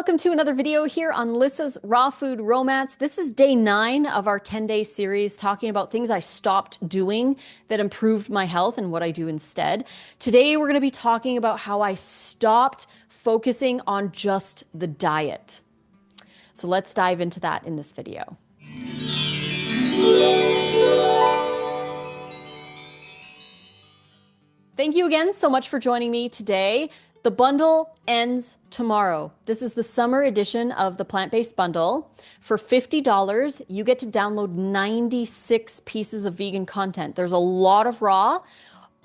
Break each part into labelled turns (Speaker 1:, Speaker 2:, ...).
Speaker 1: welcome to another video here on Lissa's Raw Food Romance. This is day 9 of our 10-day series talking about things I stopped doing that improved my health and what I do instead. Today we're going to be talking about how I stopped focusing on just the diet. So let's dive into that in this video. Thank you again so much for joining me today. The bundle ends tomorrow. This is the summer edition of the plant-based bundle. For $50, you get to download 96 pieces of vegan content. There's a lot of raw.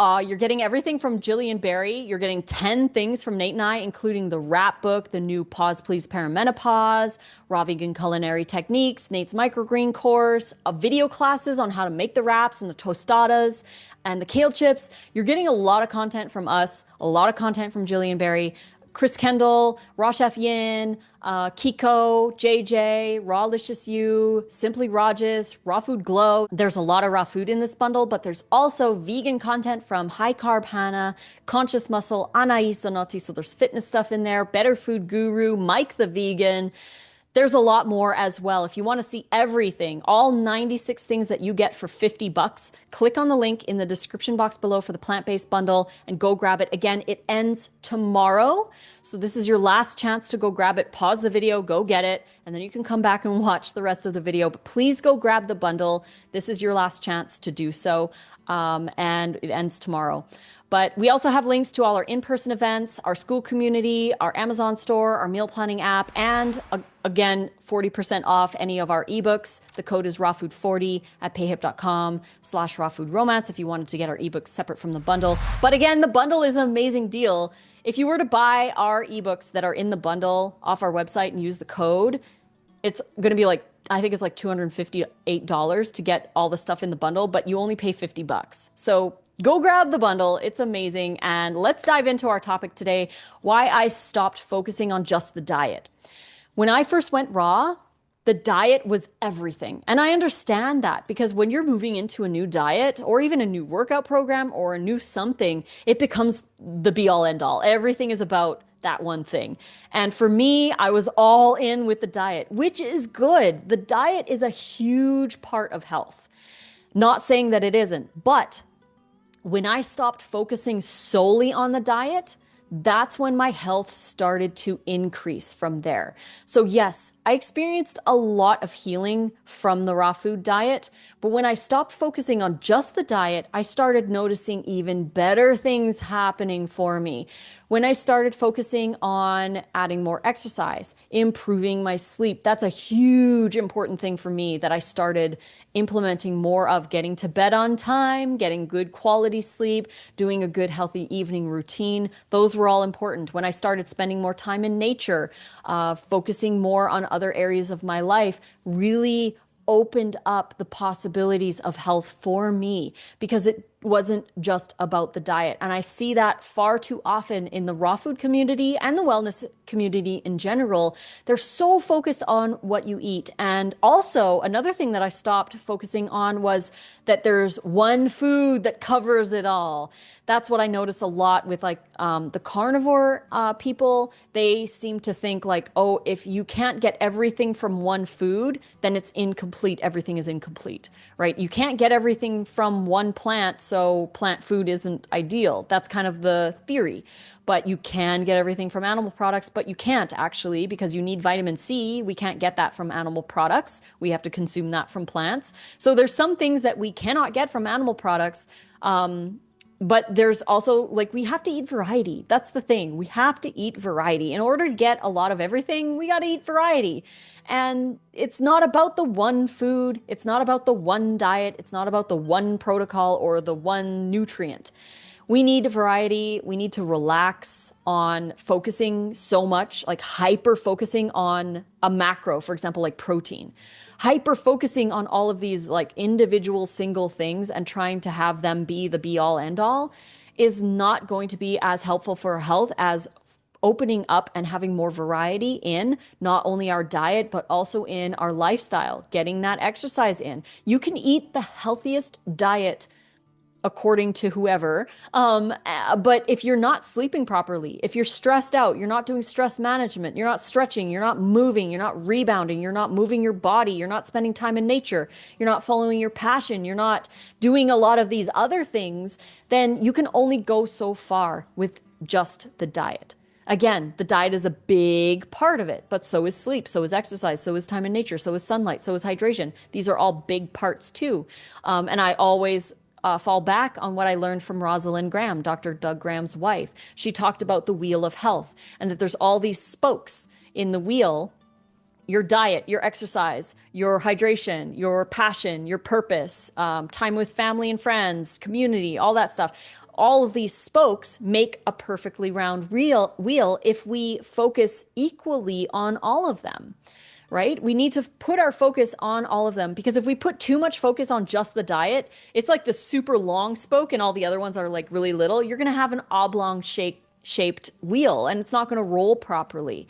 Speaker 1: You're getting everything from Jillian Berry. You're getting 10 things from Nate and I, including the wrap book, the new Pause Please Perimenopause, raw vegan culinary techniques, Nate's microgreen course, video classes on how to make the wraps and the tostadas and the kale chips. You're getting a lot of content from us, a lot of content from Jillian Berry, Chris Kendall, Raw Chef Yin, Kiko, JJ, Rawlicious You, Simply Rajas, Raw Food Glow. There's a lot of raw food in this bundle, but there's also vegan content from High Carb Hannah, Conscious Muscle, Anais Zanotti. So there's fitness stuff in there, Better Food Guru, Mike the Vegan. There's a lot more as well. If you want to see everything, all 96 things that you get for $50, click on the link in the description box below for the plant-based bundle and go grab it. Again, it ends tomorrow. So this is your last chance to go grab it. Pause the video, go get it, and then you can come back and watch the rest of the video. But please go grab the bundle. This is your last chance to do so. And it ends tomorrow. But we also have links to all our in-person events, our school community, our Amazon store, our meal planning app, and again, 40% off any of our ebooks. The code is rawfood40 at payhip.com/rawfoodromance if you wanted to get our ebooks separate from the bundle. But again, the bundle is an amazing deal. If you were to buy our ebooks that are in the bundle off our website and use the code, it's going to be like, I think it's like $258 to get all the stuff in the bundle, but you only pay $50. So go grab the bundle. It's amazing. And let's dive into our topic today, why I stopped focusing on just the diet. When I first went raw, the diet was everything. And I understand that because when you're moving into a new diet or even a new workout program or a new something, it becomes the be all end all. Everything is about that one thing. And for me, I was all in with the diet, which is good. The diet is a huge part of health. Not saying that it isn't, but when I stopped focusing solely on the diet, that's when my health started to increase from there. So yes, I experienced a lot of healing from the raw food diet, but when I stopped focusing on just the diet, I started noticing even better things happening for me. When I started focusing on adding more exercise, improving my sleep, that's a huge important thing for me that I started implementing more of, getting to bed on time, getting good quality sleep, doing a good healthy evening routine. Those were all important. When I started spending more time in nature, focusing more on other areas of my life, really opened up the possibilities of health for me because it wasn't just about the diet. And I see that far too often in the raw food community and the wellness community in general. They're so focused on what you eat. And also another thing that I stopped focusing on was that there's one food that covers it all. That's what I notice a lot with like the carnivore people. They seem to think like, oh, if you can't get everything from one food, then it's incomplete. Everything is incomplete, right? You can't get everything from one plant, so plant food isn't ideal. That's kind of the theory. But you can get everything from animal products, but you can't actually because you need vitamin C. We can't get that from animal products. We have to consume that from plants. So there's some things that we cannot get from animal products. But there's also, like, we have to eat variety. That's the thing. We have to eat variety. In order to get a lot of everything, we got to eat variety. And it's not about the one food. It's not about the one diet. It's not about the one protocol or the one nutrient. We need variety. We need to relax on focusing so much, like hyper focusing on a macro, for example, like protein. Hyper focusing on all of these like individual single things and trying to have them be the be all end all is not going to be as helpful for our health as opening up and having more variety in not only our diet, but also in our lifestyle, getting that exercise in. You can eat the healthiest diet according to whoever. But if you're not sleeping properly, if you're stressed out, you're not doing stress management, you're not stretching, you're not moving, you're not rebounding, you're not moving your body, you're not spending time in nature, you're not following your passion, you're not doing a lot of these other things, then you can only go so far with just the diet. Again, the diet is a big part of it, but so is sleep, so is exercise, so is time in nature, so is sunlight, so is hydration. These are all big parts too. And I always fall back on what I learned from Rosalind Graham, Dr. Doug Graham's wife. She talked about the wheel of health and that there's all these spokes in the wheel: your diet, your exercise, your hydration, your passion, your purpose, time with family and friends, community, all that stuff. All of these spokes make a perfectly round wheel if we focus equally on all of them, right? We need to put our focus on all of them, because if we put too much focus on just the diet, it's like the super long spoke and all the other ones are like really little. You're going to have an oblong shaped wheel and it's not going to roll properly.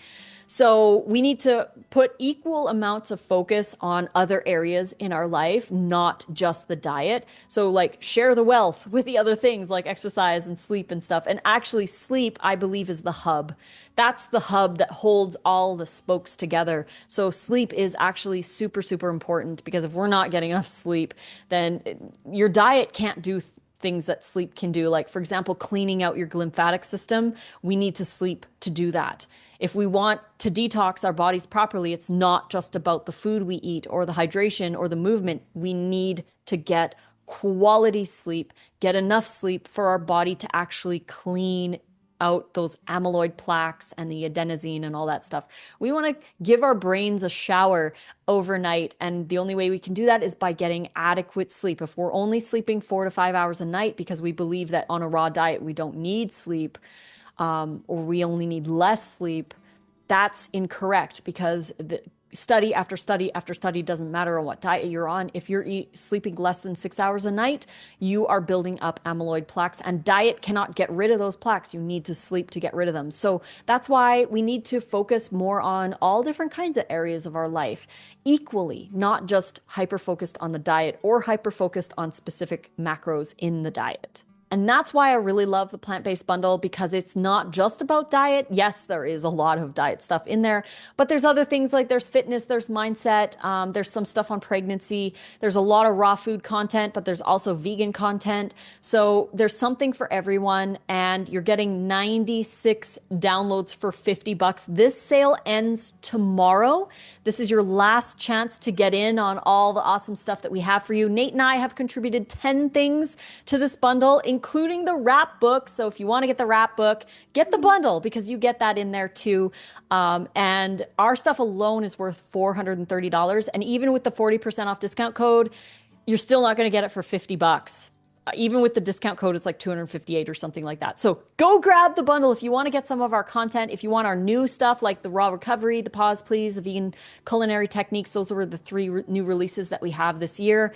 Speaker 1: So we need to put equal amounts of focus on other areas in our life, not just the diet. So like share the wealth with the other things like exercise and sleep and stuff. And actually sleep, I believe, is the hub. That's the hub that holds all the spokes together. So sleep is actually super, super important, because if we're not getting enough sleep, then your diet can't do things that sleep can do. Like, for example, cleaning out your lymphatic system, we need to sleep to do that. If we want to detox our bodies properly, it's not just about the food we eat or the hydration or the movement. We need to get quality sleep, get enough sleep for our body to actually clean out those amyloid plaques and the adenosine and all that stuff. We want to give our brains a shower overnight, and the only way we can do that is by getting adequate sleep. If we're only sleeping 4 to 5 hours a night because we believe that on a raw diet we don't need sleep, or we only need less sleep, that's incorrect, because the study after study after study, doesn't matter on what diet you're on, if you're sleeping less than 6 hours a night, you are building up amyloid plaques, and diet cannot get rid of those plaques. You need to sleep to get rid of them. So that's why we need to focus more on all different kinds of areas of our life equally, not just hyper-focused on the diet or hyper-focused on specific macros in the diet. And that's why I really love the plant-based bundle, because it's not just about diet. Yes, there is a lot of diet stuff in there, but there's other things like there's fitness, there's mindset, there's some stuff on pregnancy. There's a lot of raw food content, but there's also vegan content. So there's something for everyone, and you're getting 96 downloads for $50. This sale ends tomorrow. This is your last chance to get in on all the awesome stuff that we have for you. Nate and I have contributed 10 things to this bundle, including the wrap book. So if you want to get the wrap book, get the bundle, because you get that in there too. And our stuff alone is worth $430. And even with the 40% off discount code, you're still not going to get it for $50. Even with the discount code, it's like $258 or something like that. So go grab the bundle if you want to get some of our content. If you want our new stuff like the raw recovery, the pause please, the vegan culinary techniques, those were the 3 new releases that we have this year.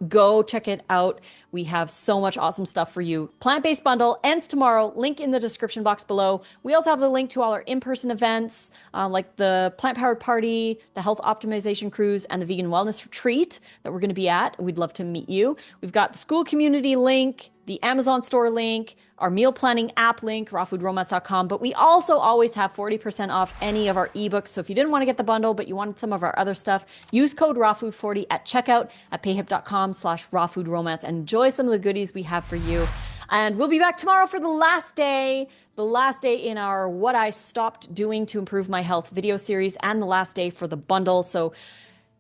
Speaker 1: Go check it out. We have so much awesome stuff for you. Plant-based bundle ends tomorrow. Link in the description box below. We also have the link to all our in-person events, like the plant-powered party, the health optimization cruise, and the vegan wellness retreat that we're going to be at. We'd love to meet you. We've got the school community link, the Amazon store link, our meal planning app link, rawfoodromance.com. But we also always have 40% off any of our ebooks. So if you didn't want to get the bundle, but you wanted some of our other stuff, use code rawfood40 at checkout at payhip.com/rawfoodromance and enjoy some of the goodies we have for you. And we'll be back tomorrow for the last day in our What I Stopped Doing to Improve My Health video series, and the last day for the bundle. So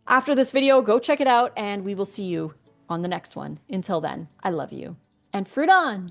Speaker 1: after this video, go check it out, and we will see you on the next one. Until then, I love you. And fruit on!